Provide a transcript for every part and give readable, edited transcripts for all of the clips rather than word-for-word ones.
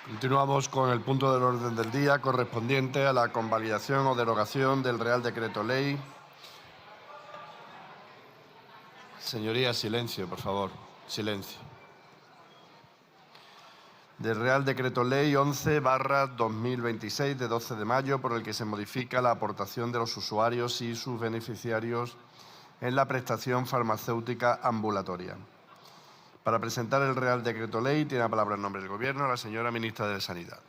Continuamos con el punto del orden del día correspondiente a la convalidación o derogación del Real Decreto Ley. Señorías, silencio, por favor. Silencio. Del Real Decreto Ley 11/2026 de 12 de mayo, por el que se modifica la aportación de los usuarios y sus beneficiarios en la prestación farmacéutica ambulatoria. Para presentar el Real Decreto Ley tiene la palabra en nombre del Gobierno la señora ministra de Sanidad.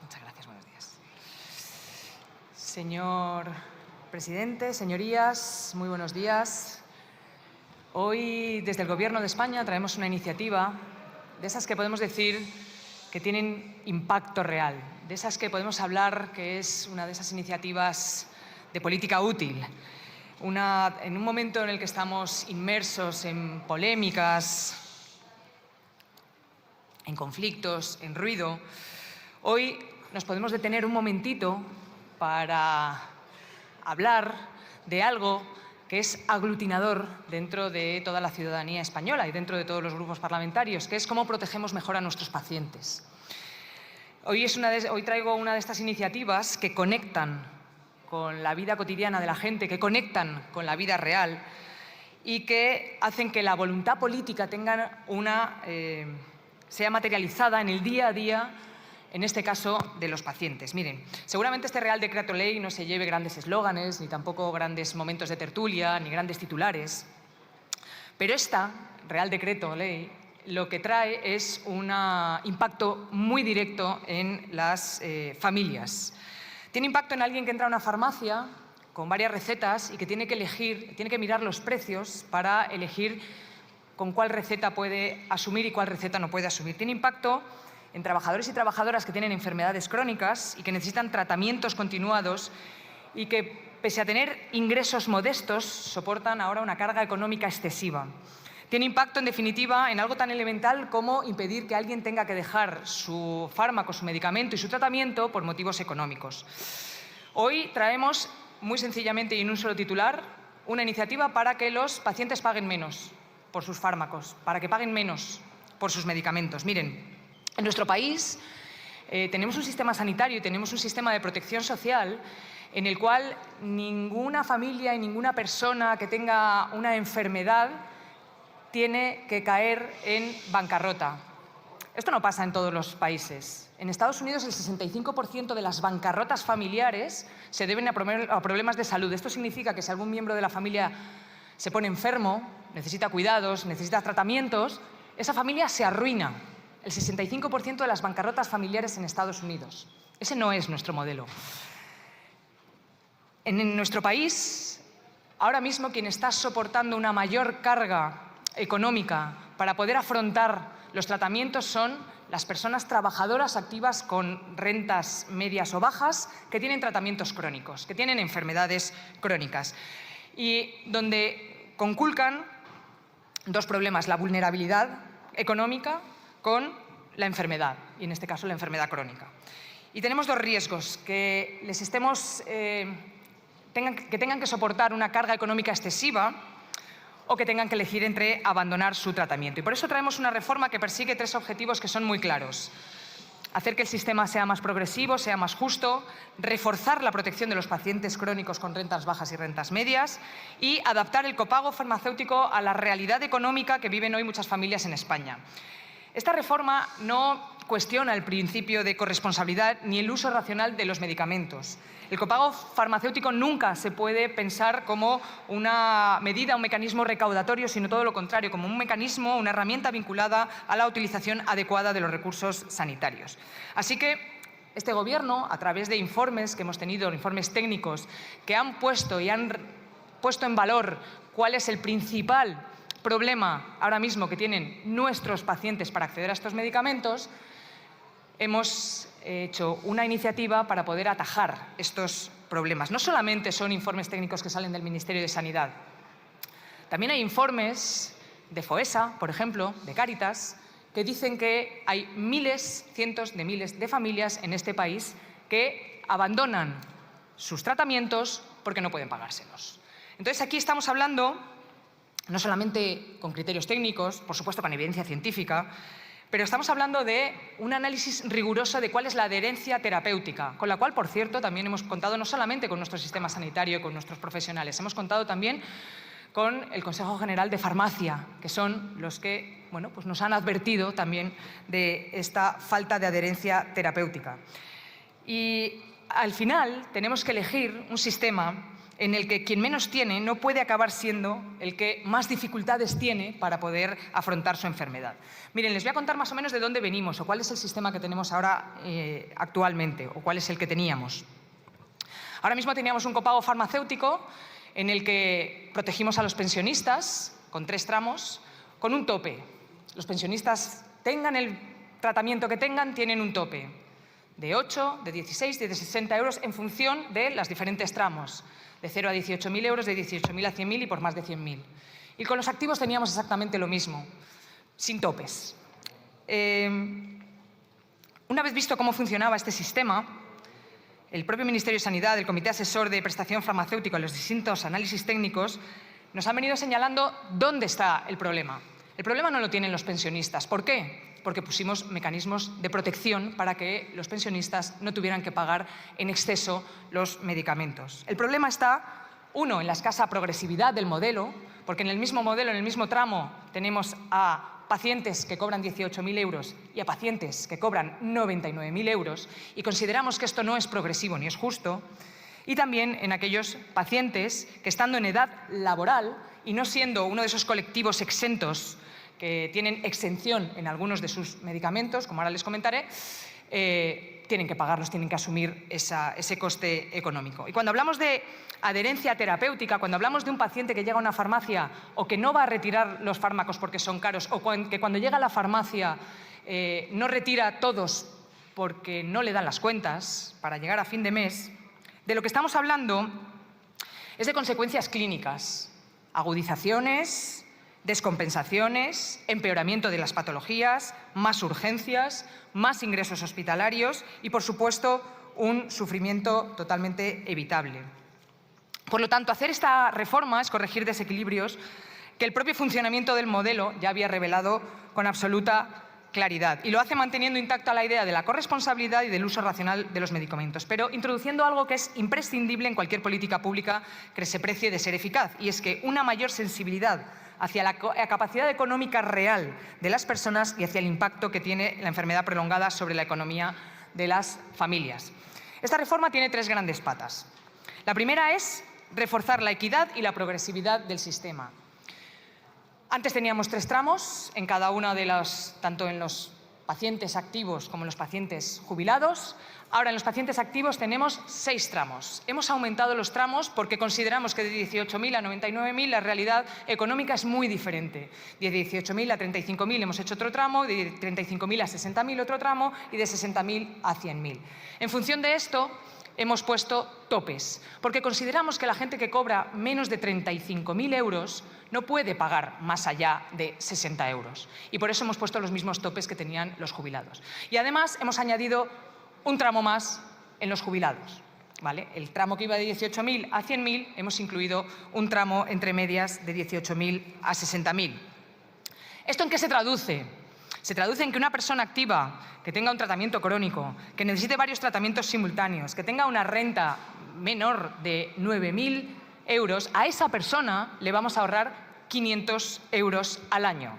Muchas gracias, buenos días. Señor presidente, señorías, muy buenos días. Hoy, desde el Gobierno de España, traemos una iniciativa de esas que podemos decir que tienen impacto real, de esas que podemos hablar que es una de esas iniciativas de política útil. En un momento en el que estamos inmersos en polémicas, en conflictos, en ruido, hoy nos podemos detener un momentito para hablar de algo que es aglutinador dentro de toda la ciudadanía española y dentro de todos los grupos parlamentarios, que es cómo protegemos mejor a nuestros pacientes. Hoy traigo una de estas iniciativas que conectan con la vida cotidiana de la gente, que conectan con la vida real y que hacen que la voluntad política sea materializada en el día a día, en este caso, de los pacientes. Miren, seguramente este Real Decreto Ley no se lleve grandes eslóganes, ni tampoco grandes momentos de tertulia, ni grandes titulares, pero esta Real Decreto Ley lo que trae es un impacto muy directo en las familias. Tiene impacto en alguien que entra a una farmacia con varias recetas y que tiene que mirar los precios para elegir con cuál receta puede asumir y cuál receta no puede asumir. Tiene impacto en trabajadores y trabajadoras que tienen enfermedades crónicas y que necesitan tratamientos continuados y que, pese a tener ingresos modestos, soportan ahora una carga económica excesiva. Tiene impacto, en definitiva, en algo tan elemental como impedir que alguien tenga que dejar su fármaco, su medicamento y su tratamiento por motivos económicos. Hoy traemos, muy sencillamente y en un solo titular, una iniciativa para que los pacientes paguen menos por sus fármacos, para que paguen menos por sus medicamentos. Miren, en nuestro país tenemos un sistema sanitario y tenemos un sistema de protección social en el cual ninguna familia y ninguna persona que tenga una enfermedad tiene que caer en bancarrota. Esto no pasa en todos los países. En Estados Unidos el 65% de las bancarrotas familiares se deben a problemas de salud. Esto significa que si algún miembro de la familia se pone enfermo, necesita cuidados, necesita tratamientos, esa familia se arruina. El 65% de las bancarrotas familiares en Estados Unidos. Ese no es nuestro modelo. En nuestro país, ahora mismo quien está soportando una mayor carga económica para poder afrontar los tratamientos son las personas trabajadoras activas con rentas medias o bajas que tienen tratamientos crónicos, que tienen enfermedades crónicas y donde conculcan dos problemas: la vulnerabilidad económica con la enfermedad, y en este caso la enfermedad crónica. Y tenemos dos riesgos: que tengan que soportar una carga económica excesiva o que tengan que elegir entre abandonar su tratamiento. Y por eso traemos una reforma que persigue tres objetivos que son muy claros: hacer que el sistema sea más progresivo, sea más justo, reforzar la protección de los pacientes crónicos con rentas bajas y rentas medias y adaptar el copago farmacéutico a la realidad económica que viven hoy muchas familias en España. Esta reforma no cuestiona el principio de corresponsabilidad ni el uso racional de los medicamentos. El copago farmacéutico nunca se puede pensar como una medida, un mecanismo recaudatorio, sino todo lo contrario, como un mecanismo, una herramienta vinculada a la utilización adecuada de los recursos sanitarios. Así que este Gobierno, a través de informes que hemos tenido, informes técnicos, que han puesto en valor cuál es el principal problema ahora mismo que tienen nuestros pacientes para acceder a estos medicamentos, hemos hecho una iniciativa para poder atajar estos problemas. No solamente son informes técnicos que salen del Ministerio de Sanidad, también hay informes de Foessa, por ejemplo, de Cáritas, que dicen que hay miles, cientos de miles de familias en este país que abandonan sus tratamientos porque no pueden pagárselos. Entonces, aquí estamos hablando, no solamente con criterios técnicos, por supuesto con evidencia científica, pero estamos hablando de un análisis riguroso de cuál es la adherencia terapéutica, con la cual, por cierto, también hemos contado no solamente con nuestro sistema sanitario y con nuestros profesionales, hemos contado también con el Consejo General de Farmacia, que son los que pues nos han advertido también de esta falta de adherencia terapéutica. Y al final tenemos que elegir un sistema en el que quien menos tiene no puede acabar siendo el que más dificultades tiene para poder afrontar su enfermedad. Miren, les voy a contar más o menos de dónde venimos o cuál es el sistema que tenemos ahora actualmente o cuál es el que teníamos. Ahora mismo teníamos un copago farmacéutico en el que protegimos a los pensionistas con 3 tramos, con un tope. Los pensionistas tengan el tratamiento que tengan, tienen un tope de 8, de 16, de 60 euros en función de los diferentes tramos, de 0 a 18.000 euros, de 18.000 a 100.000 y por más de 100.000. Y con los activos teníamos exactamente lo mismo, sin topes. Una vez visto cómo funcionaba este sistema, el propio Ministerio de Sanidad, el Comité Asesor de Prestación Farmacéutica y los distintos análisis técnicos nos han venido señalando dónde está el problema. El problema no lo tienen los pensionistas. ¿Por qué? Porque pusimos mecanismos de protección para que los pensionistas no tuvieran que pagar en exceso los medicamentos. El problema está, uno, en la escasa progresividad del modelo, porque en el mismo modelo, en el mismo tramo, tenemos a pacientes que cobran 18.000 euros y a pacientes que cobran 99.000 euros, y consideramos que esto no es progresivo ni es justo. Y también en aquellos pacientes que, estando en edad laboral y no siendo uno de esos colectivos exentos que tienen exención en algunos de sus medicamentos, como ahora les comentaré, tienen que pagarlos, tienen que asumir ese coste económico. Y cuando hablamos de adherencia terapéutica, cuando hablamos de un paciente que llega a una farmacia o que no va a retirar los fármacos porque son caros, o que cuando llega a la farmacia no retira todos porque no le dan las cuentas para llegar a fin de mes, de lo que estamos hablando es de consecuencias clínicas, agudizaciones, descompensaciones, empeoramiento de las patologías, más urgencias, más ingresos hospitalarios y, por supuesto, un sufrimiento totalmente evitable. Por lo tanto, hacer esta reforma es corregir desequilibrios que el propio funcionamiento del modelo ya había revelado con absoluta claridad, y lo hace manteniendo intacta la idea de la corresponsabilidad y del uso racional de los medicamentos, pero introduciendo algo que es imprescindible en cualquier política pública que se precie de ser eficaz, y es que una mayor sensibilidad hacia la capacidad económica real de las personas y hacia el impacto que tiene la enfermedad prolongada sobre la economía de las familias. Esta reforma tiene 3 grandes patas. La primera es reforzar la equidad y la progresividad del sistema. Antes teníamos 3 tramos en cada una de tanto en los pacientes activos como en los pacientes jubilados. Ahora, en los pacientes activos tenemos 6 tramos. Hemos aumentado los tramos porque consideramos que de 18.000 a 99.000 la realidad económica es muy diferente. De 18.000 a 35.000 hemos hecho otro tramo, de 35.000 a 60.000 otro tramo y de 60.000 a 100.000. En función de esto, hemos puesto topes, porque consideramos que la gente que cobra menos de 35.000 euros no puede pagar más allá de 60 euros. Y por eso hemos puesto los mismos topes que tenían los jubilados. Y además hemos añadido un tramo más en los jubilados, ¿vale? El tramo que iba de 18.000 a 100.000, hemos incluido un tramo entre medias de 18.000 a 60.000. ¿Esto en qué se traduce? Se traduce en que una persona activa que tenga un tratamiento crónico, que necesite varios tratamientos simultáneos, que tenga una renta menor de 9.000 euros, a esa persona le vamos a ahorrar 500 euros al año.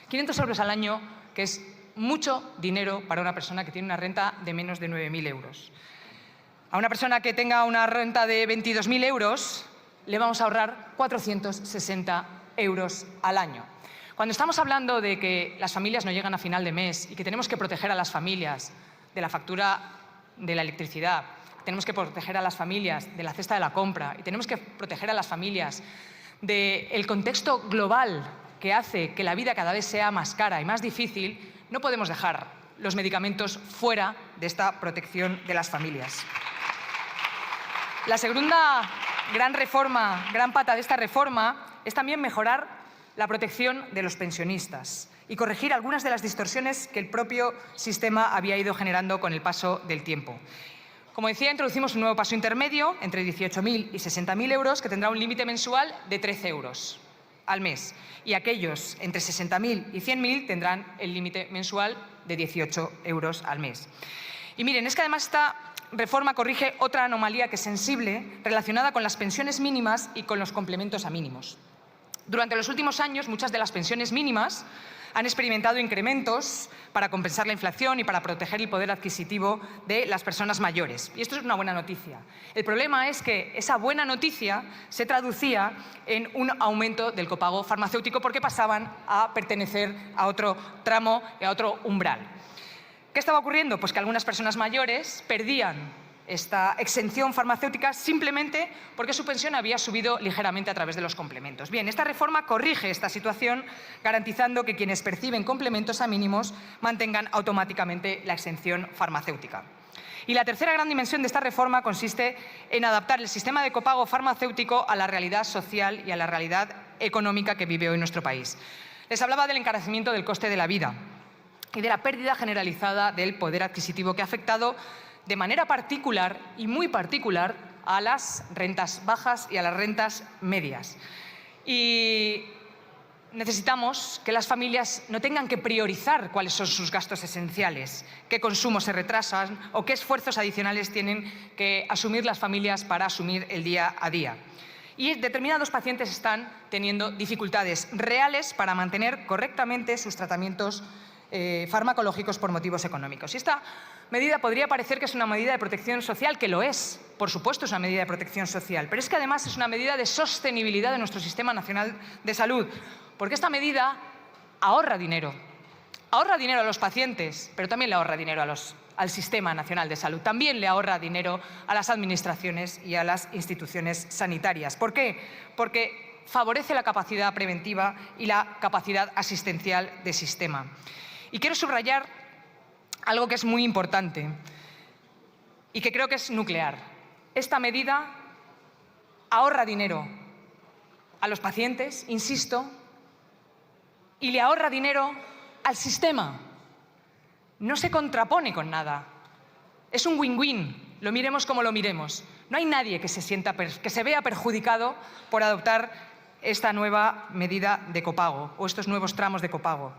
500 euros al año, que es mucho dinero para una persona que tiene una renta de menos de 9.000 euros. A una persona que tenga una renta de 22.000 euros le vamos a ahorrar 460 euros al año. Cuando estamos hablando de que las familias no llegan a final de mes y que tenemos que proteger a las familias de la factura de la electricidad, tenemos que proteger a las familias de la cesta de la compra y tenemos que proteger a las familias del contexto global que hace que la vida cada vez sea más cara y más difícil, no podemos dejar los medicamentos fuera de esta protección de las familias. La segunda gran pata de esta reforma es también mejorar la protección de los pensionistas. y corregir algunas de las distorsiones que el propio sistema había ido generando con el paso del tiempo. Como decía, introducimos un nuevo paso intermedio entre 18.000 y 60.000 euros que tendrá un límite mensual de 13 euros al mes. Y aquellos entre 60.000 y 100.000 tendrán el límite mensual de 18 euros al mes. Y miren, es que además esta reforma corrige otra anomalía que es sensible relacionada con las pensiones mínimas y con los complementos a mínimos. Durante los últimos años, muchas de las pensiones mínimas han experimentado incrementos para compensar la inflación y para proteger el poder adquisitivo de las personas mayores. Y esto es una buena noticia. El problema es que esa buena noticia se traducía en un aumento del copago farmacéutico porque pasaban a pertenecer a otro tramo y a otro umbral. ¿Qué estaba ocurriendo? Pues que algunas personas mayores perdían esta exención farmacéutica simplemente porque su pensión había subido ligeramente a través de los complementos. Bien, esta reforma corrige esta situación garantizando que quienes perciben complementos a mínimos mantengan automáticamente la exención farmacéutica. Y la tercera gran dimensión de esta reforma consiste en adaptar el sistema de copago farmacéutico a la realidad social y a la realidad económica que vive hoy nuestro país. Les hablaba del encarecimiento del coste de la vida y de la pérdida generalizada del poder adquisitivo que ha afectado de manera particular y muy particular a las rentas bajas y a las rentas medias. Y necesitamos que las familias no tengan que priorizar cuáles son sus gastos esenciales, qué consumos se retrasan o qué esfuerzos adicionales tienen que asumir las familias para asumir el día a día. Y determinados pacientes están teniendo dificultades reales para mantener correctamente sus tratamientos farmacológicos por motivos económicos. Y esta medida podría parecer que es una medida de protección social, que lo es, por supuesto es una medida de protección social, pero es que además es una medida de sostenibilidad de nuestro Sistema Nacional de Salud, porque esta medida ahorra dinero a los pacientes, pero también le ahorra dinero al Sistema Nacional de Salud, también le ahorra dinero a las administraciones y a las instituciones sanitarias. ¿Por qué? Porque favorece la capacidad preventiva y la capacidad asistencial del sistema. Y quiero subrayar algo que es muy importante y que creo que es nuclear. Esta medida ahorra dinero a los pacientes, insisto, y le ahorra dinero al sistema. No se contrapone con nada. Es un win-win, lo miremos como lo miremos. No hay nadie que se vea perjudicado por adoptar esta nueva medida de copago o estos nuevos tramos de copago.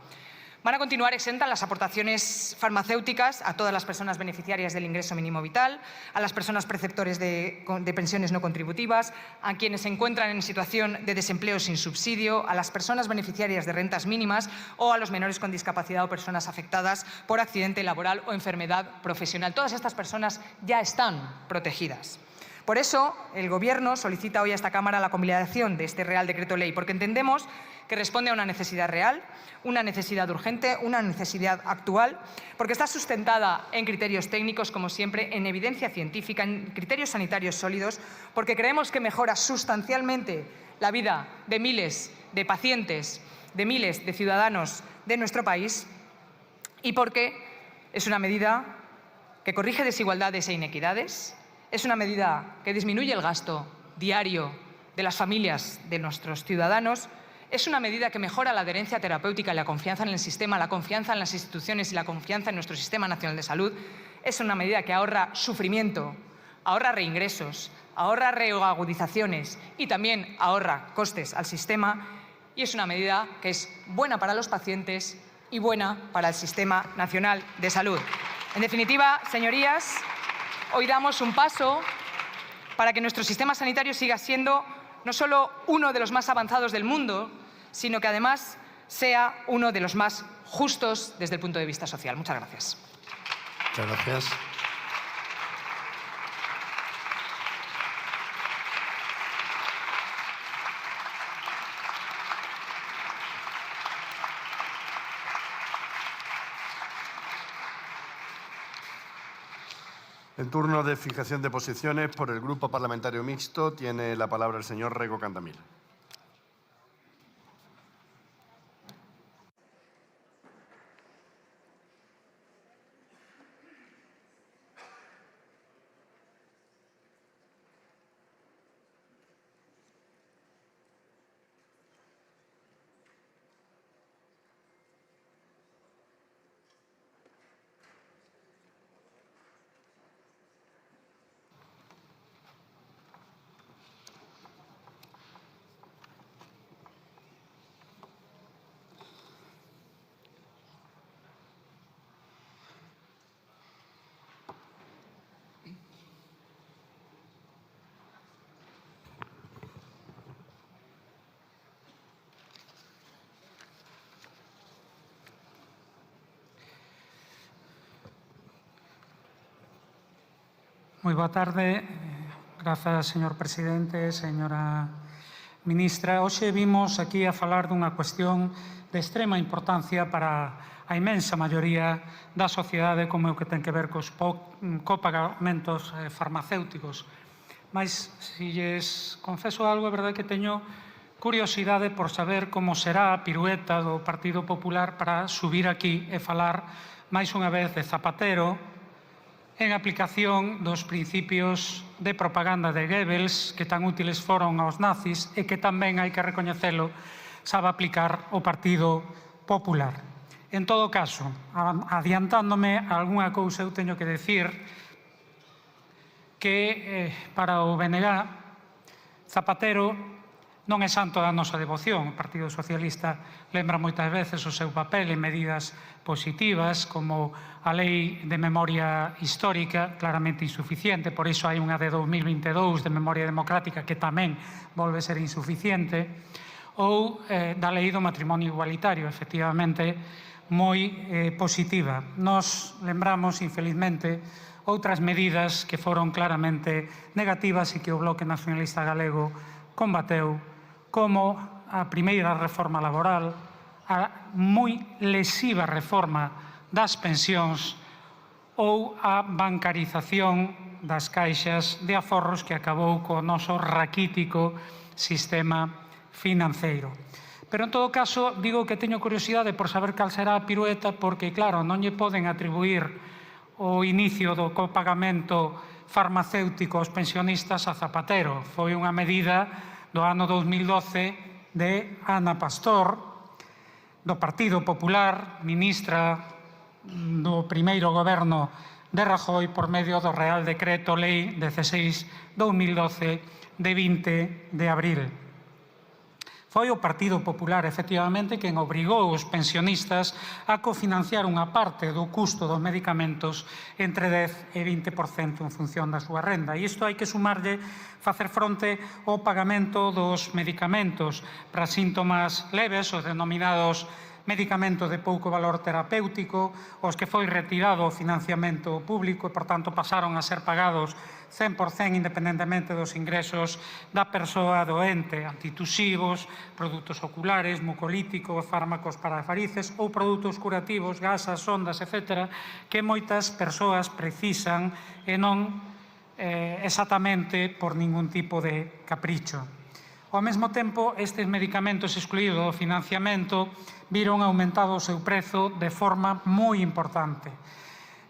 Van a continuar exentas las aportaciones farmacéuticas a todas las personas beneficiarias del ingreso mínimo vital, a las personas perceptores de pensiones no contributivas, a quienes se encuentran en situación de desempleo sin subsidio, a las personas beneficiarias de rentas mínimas o a los menores con discapacidad o personas afectadas por accidente laboral o enfermedad profesional. Todas estas personas ya están protegidas. Por eso, el Gobierno solicita hoy a esta Cámara la convalidación de este Real Decreto Ley, porque entendemos que responde a una necesidad real, una necesidad urgente, una necesidad actual, porque está sustentada en criterios técnicos, como siempre, en evidencia científica, en criterios sanitarios sólidos, porque creemos que mejora sustancialmente la vida de miles de pacientes, de miles de ciudadanos de nuestro país y porque es una medida que corrige desigualdades e inequidades, es una medida que disminuye el gasto diario de las familias de nuestros ciudadanos, es una medida que mejora la adherencia terapéutica y la confianza en el sistema, la confianza en las instituciones y la confianza en nuestro Sistema Nacional de Salud, es una medida que ahorra sufrimiento, ahorra reingresos, ahorra reagudizaciones y también ahorra costes al sistema y es una medida que es buena para los pacientes y buena para el Sistema Nacional de Salud. En definitiva, señorías, hoy damos un paso para que nuestro sistema sanitario siga siendo no solo uno de los más avanzados del mundo, sino que además sea uno de los más justos desde el punto de vista social. Muchas gracias. Muchas gracias. En turno de fijación de posiciones, por el Grupo Parlamentario Mixto, tiene la palabra el señor Rego Candamil. Moi boa tarde. Grazas, señor presidente, señora ministra. Hoxe vimos aquí a falar dunha cuestión de extrema importancia para a inmensa maioría da sociedade, como é o que ten que ver cos copagamentos farmacéuticos. Mas, se lles confeso algo, é verdade que teño curiosidade por saber como será a pirueta do Partido Popular para subir aquí e falar máis unha vez de Zapatero, en aplicación dos principios de propaganda de Goebbels que tan útiles foron aos nazis e que tamén, hai que recoñecelo, sabe aplicar o Partido Popular. En todo caso, adiantándome a algunha cousa, eu teño que decir que para o BNG Zapatero non é santo da nosa devoción. O Partido Socialista lembra moitas veces o seu papel en medidas positivas, como a Lei de Memoria Histórica, claramente insuficiente, por iso hai unha de 2022 de Memoria Democrática que tamén volve ser insuficiente, ou da Lei do Matrimonio Igualitario, efectivamente, moi positiva. Nos lembramos, infelizmente, outras medidas que foron claramente negativas e que o Bloque Nacionalista Galego combateu, como a primeira reforma laboral, a moi lesiva reforma das pensións ou a bancarización das caixas de aforros que acabou co noso raquítico sistema financeiro. Pero, en todo caso, digo que teño curiosidade por saber cal será a pirueta, porque, claro, non lle poden atribuir o inicio do copagamento farmacéutico aos pensionistas a Zapatero. Foi unha medida do ano 2012 de Ana Pastor, do Partido Popular, ministra do primeiro goberno de Rajoy, por medio do Real Decreto Lei 16/2012 de 20 de abril. Foi o Partido Popular, efectivamente, quen obrigou os pensionistas a cofinanciar unha parte do custo dos medicamentos entre 10 e 20% en función da súa renda. E isto hai que sumarlle facer fronte ao pagamento dos medicamentos para síntomas leves, os denominados medicamentos de pouco valor terapéutico, os que foi retirado o financiamento público e, por tanto, pasaron a ser pagados 100% independentemente dos ingresos da persoa doente, antitusivos, produtos oculares, mucolíticos, fármacos para varices ou produtos curativos, gasas, sondas, etc., que moitas persoas precisan e non exactamente por ningún tipo de capricho. Ao mesmo tempo, estes medicamentos excluídos do financiamento viron aumentado o seu prezo de forma moi importante.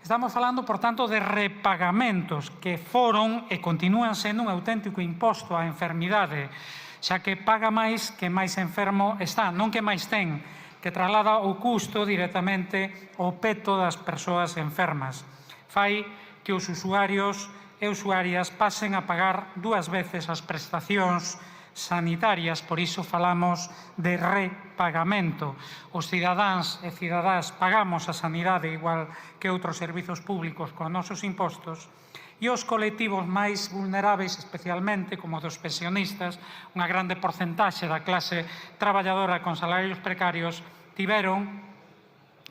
Estamos falando, por tanto, de repagamentos que foron e continúan sendo un auténtico imposto á enfermidade, xa que paga máis que máis enfermo está, non que máis ten, que traslada o custo directamente ao peto das persoas enfermas. Fai que os usuarios e usuarias pasen a pagar dúas veces as prestacións sanitarias, por iso falamos de repagamento. Os cidadáns e cidadás pagamos a sanidade igual que outros servizos públicos con nosos impostos, e os colectivos máis vulneráveis, especialmente como dos pensionistas, unha grande porcentaxe da clase traballadora con salarios precarios, tiveron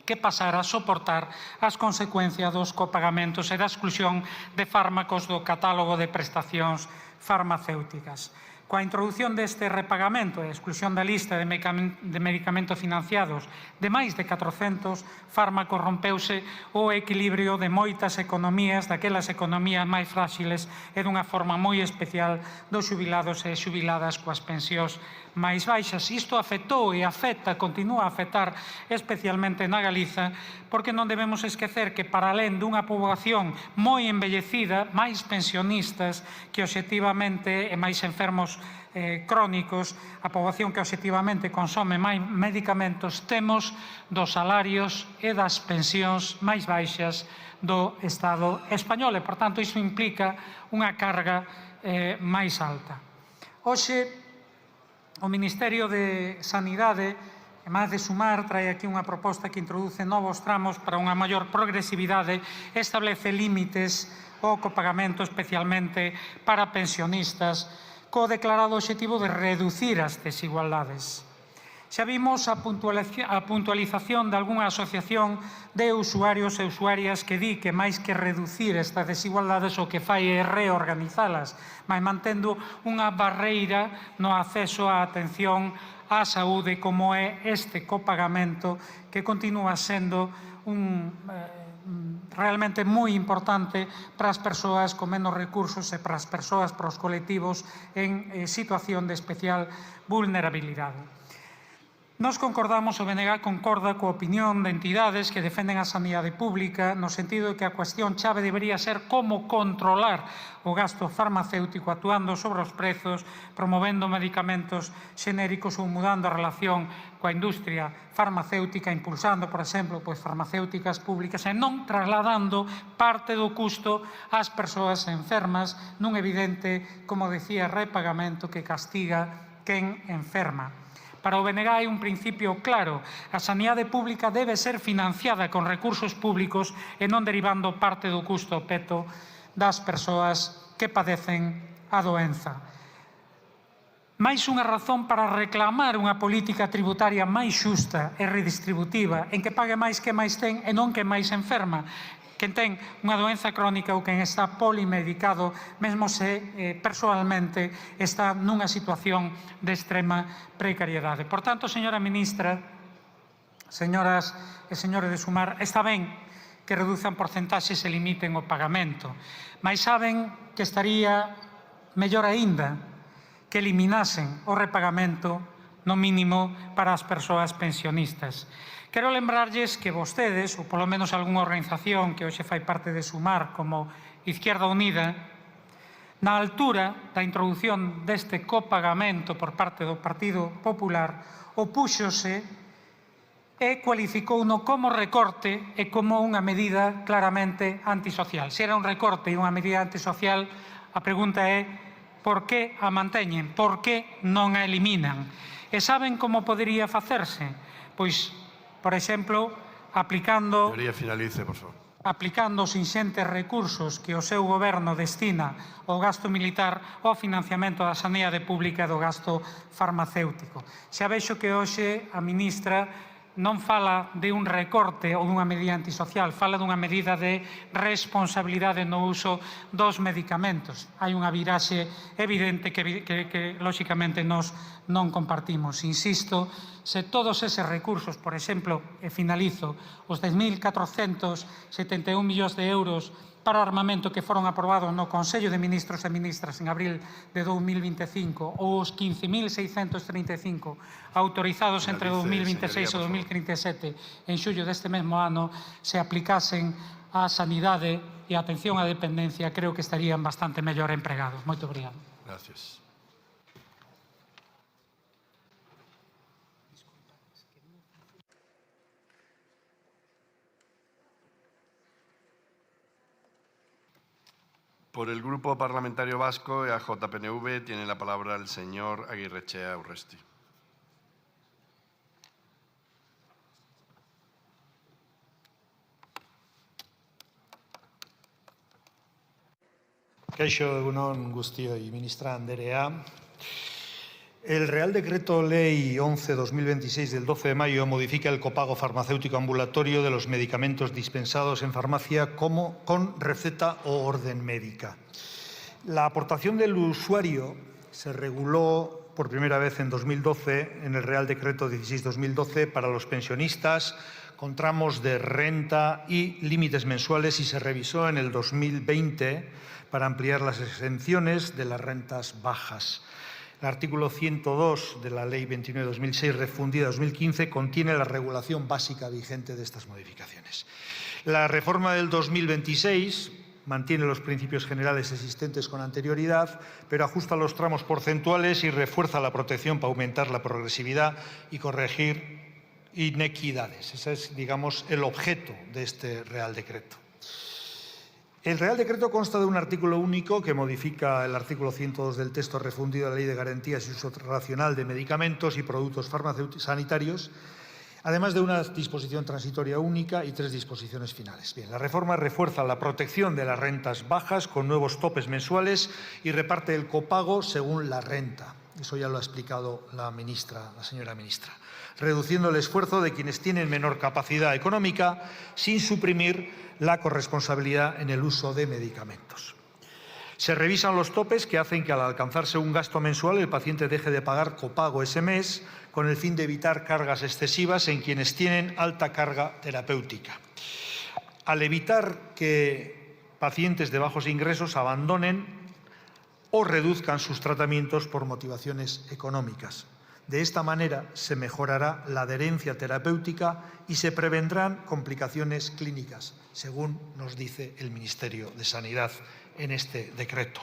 que pasar a soportar as consecuencias dos copagamentos e da exclusión de fármacos do catálogo de prestacións farmacéuticas. Coa introdución deste repagamento e a exclusión da lista de medicamentos financiados de máis de 400 fármacos, rompeuse o equilibrio de moitas economías, daquelas economías máis fráxiles e dunha forma moi especial dos xubilados e xubiladas coas pensións máis baixas. Isto afectou e afecta, continúa a afectar especialmente na Galiza, porque non debemos esquecer que, para alén dunha poboación moi envellecida, máis pensionistas que obxectivamente e máis enfermos crónicos, a poboación que obxectivamente consome máis medicamentos, temos dos salarios e das pensións máis baixas do Estado español e, por tanto, iso implica unha carga máis alta. Hoxe, o Ministerio de Sanidade, en máis de sumar, trae aquí unha proposta que introduce novos tramos para unha maior progresividade e establece límites ao copagamento, especialmente para pensionistas, co declarado obxectivo de reducir as desigualdades. Xa vimos a puntualización de algunha asociación de usuarios e usuarias que di que máis que reducir estas desigualdades o que fai é reorganizalas, mas mantendo unha barreira no acceso á atención á saúde como é este copagamento que continúa sendo realmente moi importante para as persoas con menos recursos e para as persoas, para os colectivos en situación de especial vulnerabilidade. Nós concordamos, o BNG concorda coa opinión de entidades que defenden a sanidade pública no sentido de que a cuestión chave debería ser como controlar o gasto farmacéutico actuando sobre os prezos, promovendo medicamentos xenéricos ou mudando a relación coa industria farmacéutica, impulsando, por exemplo, farmacéuticas públicas e non trasladando parte do custo ás persoas enfermas nun evidente, como decía, repagamento que castiga quen enferma. Para o BNG hai un principio claro: a sanidade pública debe ser financiada con recursos públicos e non derivando parte do custo ao peto das persoas que padecen a doenza. máis unha razón para reclamar unha política tributaria máis xusta e redistributiva, en que pague máis que máis ten e non que máis enferma. Quen ten unha doenza crónica ou quen está polimedicado, mesmo se persoalmente está nunha situación de extrema precariedade. Por tanto, señora ministra, señoras e señores de Sumar, está ben que reduzan porcentaxes e limiten o pagamento, mas saben que estaría mellor aínda que eliminasen o repagamento no mínimo para as persoas pensionistas. Quero lembrarlles que vostedes, ou polo menos algunha organización que hoxe fai parte de Sumar, como Izquierda Unida, na altura da introdución deste copagamento por parte do Partido Popular, opúxose e cualificouno como recorte e como unha medida claramente antisocial. Se era un recorte e unha medida antisocial, a pregunta é por que a manteñen, por que non a eliminan. E saben como podería facerse? Pois, por exemplo, aplicando os inxentes recursos que o seu goberno destina ao gasto militar, ao financiamento da sanidade pública e do gasto farmacéutico. Xa vexo que hoxe a ministra non fala de un recorte ou dunha medida antisocial, fala dunha medida de responsabilidade no uso dos medicamentos. Hai unha viraxe evidente que lóxicamente nós non compartimos. Insisto, se todos eses recursos, por exemplo, e finalizo, os 10.471 millóns de euros para armamento que foron aprobados no Consello de Ministros e Ministras en abril de 2025 ou os 15.635 autorizados entre 2026 e 2037 en xullo deste mesmo ano, se aplicasen á sanidade e a atención á dependencia, creo que estarían bastante mellor empregados. Moito obrigado. Gracias. Por el Grupo Parlamentario Vasco, EAJ-PNV, tiene la palabra el señor Aguirrechea Urresti. Kaixo egunon guztioi, ministra Anderea. El Real Decreto Ley 11/2026 del 12 de mayo modifica el copago farmacéutico ambulatorio de los medicamentos dispensados en farmacia como con receta o orden médica. La aportación del usuario se reguló por primera vez en 2012 en el Real Decreto 16/2012 para los pensionistas con tramos de renta y límites mensuales y se revisó en el 2020 para ampliar las exenciones de las rentas bajas. El artículo 102 de la Ley 29/2006, refundida 2015, contiene la regulación básica vigente de estas modificaciones. La reforma del 2026 mantiene los principios generales existentes con anterioridad, pero ajusta los tramos porcentuales y refuerza la protección para aumentar la progresividad y corregir inequidades. Ese es, digamos, el objeto de este Real Decreto. El Real Decreto consta de un artículo único que modifica el artículo 102 del texto refundido de la Ley de Garantías y Uso Racional de Medicamentos y Productos Farmacéuticos Sanitarios, además de una disposición transitoria única y 3 disposiciones finales. Bien, la reforma refuerza la protección de las rentas bajas con nuevos topes mensuales y reparte el copago según la renta. Eso ya lo ha explicado la señora ministra. reduciendo el esfuerzo de quienes tienen menor capacidad económica sin suprimir la corresponsabilidad en el uso de medicamentos. Se revisan los topes que hacen que al alcanzarse un gasto mensual el paciente deje de pagar copago ese mes con el fin de evitar cargas excesivas en quienes tienen alta carga terapéutica. Al evitar que pacientes de bajos ingresos abandonen o reduzcan sus tratamientos por motivaciones económicas. De esta manera se mejorará la adherencia terapéutica y se prevendrán complicaciones clínicas, según nos dice el Ministerio de Sanidad en este decreto.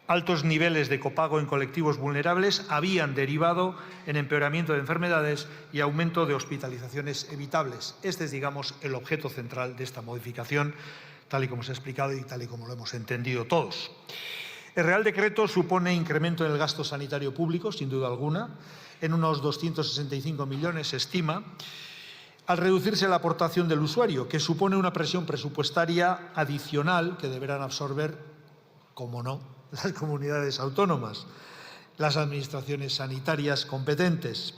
Altos niveles de copago en colectivos vulnerables habían derivado en empeoramiento de enfermedades y aumento de hospitalizaciones evitables. Este es, digamos, el objeto central de esta modificación, tal y como se ha explicado y tal y como lo hemos entendido todos. El Real Decreto supone incremento en el gasto sanitario público, sin duda alguna, en unos 265 millones se estima, al reducirse la aportación del usuario, que supone una presión presupuestaria adicional que deberán absorber, como no, las comunidades autónomas, las administraciones sanitarias competentes,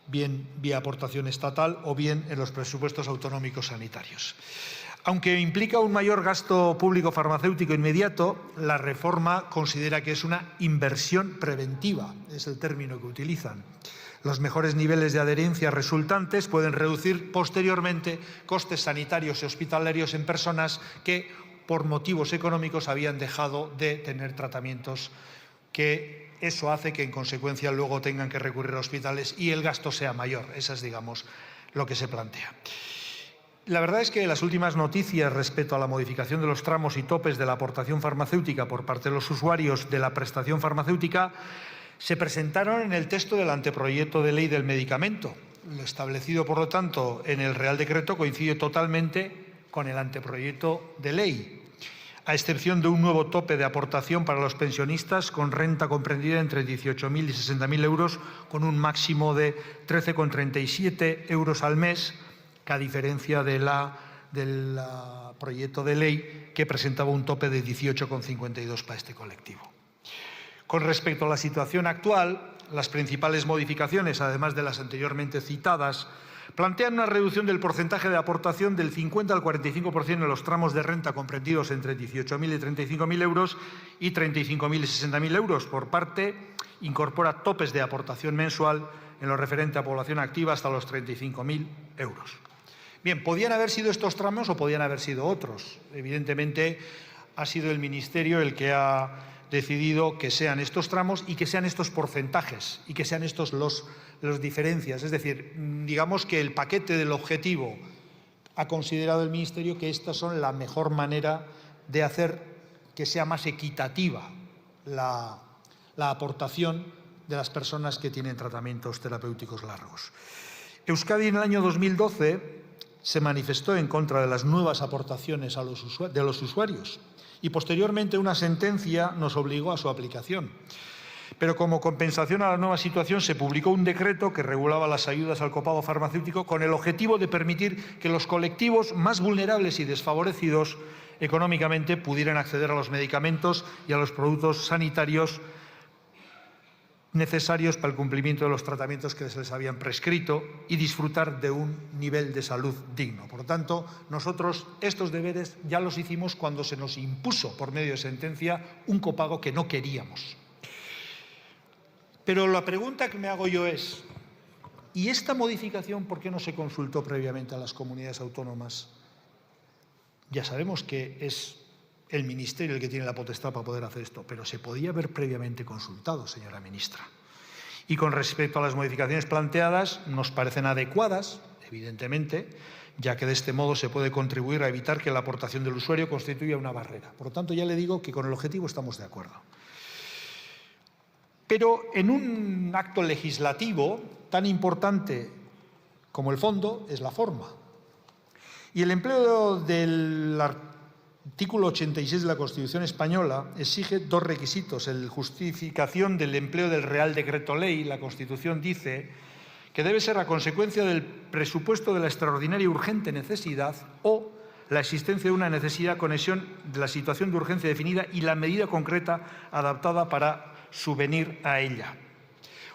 bien vía aportación estatal o bien en los presupuestos autonómicos sanitarios. Aunque implica un mayor gasto público farmacéutico inmediato, la reforma considera que es una inversión preventiva, es el término que utilizan. Los mejores niveles de adherencia resultantes pueden reducir posteriormente costes sanitarios y hospitalarios en personas que, por motivos económicos, habían dejado de tener tratamientos, que eso hace que, en consecuencia, luego tengan que recurrir a hospitales y el gasto sea mayor. Eso es, digamos, lo que se plantea. La verdad es que las últimas noticias respecto a la modificación de los tramos y topes de la aportación farmacéutica por parte de los usuarios de la prestación farmacéutica se presentaron en el texto del anteproyecto de ley del medicamento. Lo establecido, por lo tanto, en el Real Decreto coincide totalmente con el anteproyecto de ley, a excepción de un nuevo tope de aportación para los pensionistas con renta comprendida entre 18.000 y 60.000 euros, con un máximo de 13,37 euros al mes, que a diferencia del proyecto de ley que presentaba un tope de 18,52 para este colectivo. Con respecto a la situación actual, las principales modificaciones, además de las anteriormente citadas, plantean una reducción del porcentaje de aportación del 50 al 45% en los tramos de renta comprendidos entre 18.000 y 35.000 euros y 35.000 y 60.000 euros. Por parte, incorpora topes de aportación mensual en lo referente a población activa hasta los 35.000 euros. Bien, podían haber sido estos tramos o podían haber sido otros. Evidentemente, ha sido el Ministerio el que ha decidido que sean estos tramos y que sean estos porcentajes y que sean estos los diferencias. Es decir, digamos que el paquete del objetivo ha considerado el Ministerio que estas son la mejor manera de hacer que sea más equitativa la aportación de las personas que tienen tratamientos terapéuticos largos. Euskadi en el año 2012 se manifestó en contra de las nuevas aportaciones de los usuarios y posteriormente una sentencia nos obligó a su aplicación. Pero como compensación a la nueva situación se publicó un decreto que regulaba las ayudas al copago farmacéutico con el objetivo de permitir que los colectivos más vulnerables y desfavorecidos económicamente pudieran acceder a los medicamentos y a los productos sanitarios necesarios para el cumplimiento de los tratamientos que se les habían prescrito y disfrutar de un nivel de salud digno. Por lo tanto, nosotros estos deberes ya los hicimos cuando se nos impuso por medio de sentencia un copago que no queríamos. Pero la pregunta que me hago yo es, ¿y esta modificación por qué no se consultó previamente a las comunidades autónomas? Ya sabemos que es el Ministerio el que tiene la potestad para poder hacer esto, pero se podía haber previamente consultado, señora ministra. Y con respecto a las modificaciones planteadas, nos parecen adecuadas, evidentemente, ya que de este modo se puede contribuir a evitar que la aportación del usuario constituya una barrera. Por lo tanto, ya le digo que con el objetivo estamos de acuerdo. Pero en un acto legislativo tan importante como el fondo es la forma. Y el empleo del artículo 86 de la Constitución española exige dos requisitos. La justificación del empleo del Real Decreto Ley. La Constitución dice que debe ser a consecuencia del presupuesto de la extraordinaria y urgente necesidad o la existencia de una necesidad, conexión de la situación de urgencia definida y la medida concreta adaptada para subvenir a ella.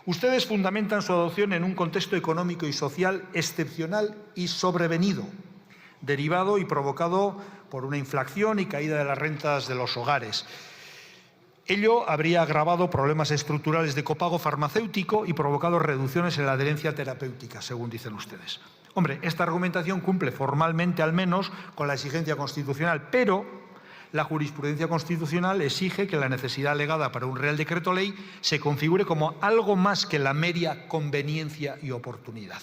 Ustedes fundamentan su adopción en un contexto económico y social excepcional y sobrevenido, derivado y provocado por una inflación y caída de las rentas de los hogares. Ello habría agravado problemas estructurales de copago farmacéutico y provocado reducciones en la adherencia terapéutica, según dicen ustedes. Hombre, esta argumentación cumple formalmente al menos con la exigencia constitucional, pero la jurisprudencia constitucional exige que la necesidad alegada para un Real Decreto Ley se configure como algo más que la mera conveniencia y oportunidad.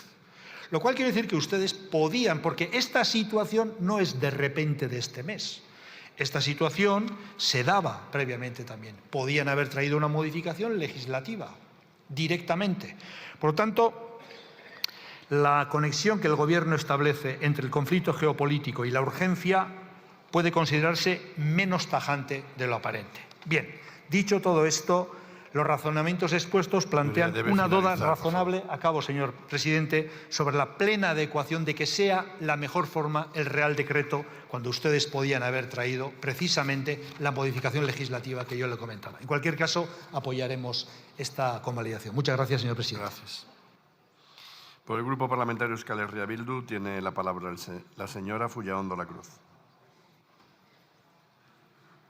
Lo cual quiere decir que ustedes podían, porque esta situación no es de repente de este mes. Esta situación se daba previamente también. Podían haber traído una modificación legislativa directamente. Por lo tanto, la conexión que el Gobierno establece entre el conflicto geopolítico y la urgencia puede considerarse menos tajante de lo aparente. Bien, dicho todo esto, los razonamientos expuestos plantean una duda razonable, acabo, señor presidente, sobre la plena adecuación de que sea la mejor forma el Real Decreto cuando ustedes podían haber traído precisamente la modificación legislativa que yo le comentaba. En cualquier caso, apoyaremos esta convalidación. Muchas gracias, señor presidente. Gracias. Por el Grupo Parlamentario Euskal Herria Bildu tiene la palabra la señora Fullaondo La Cruz.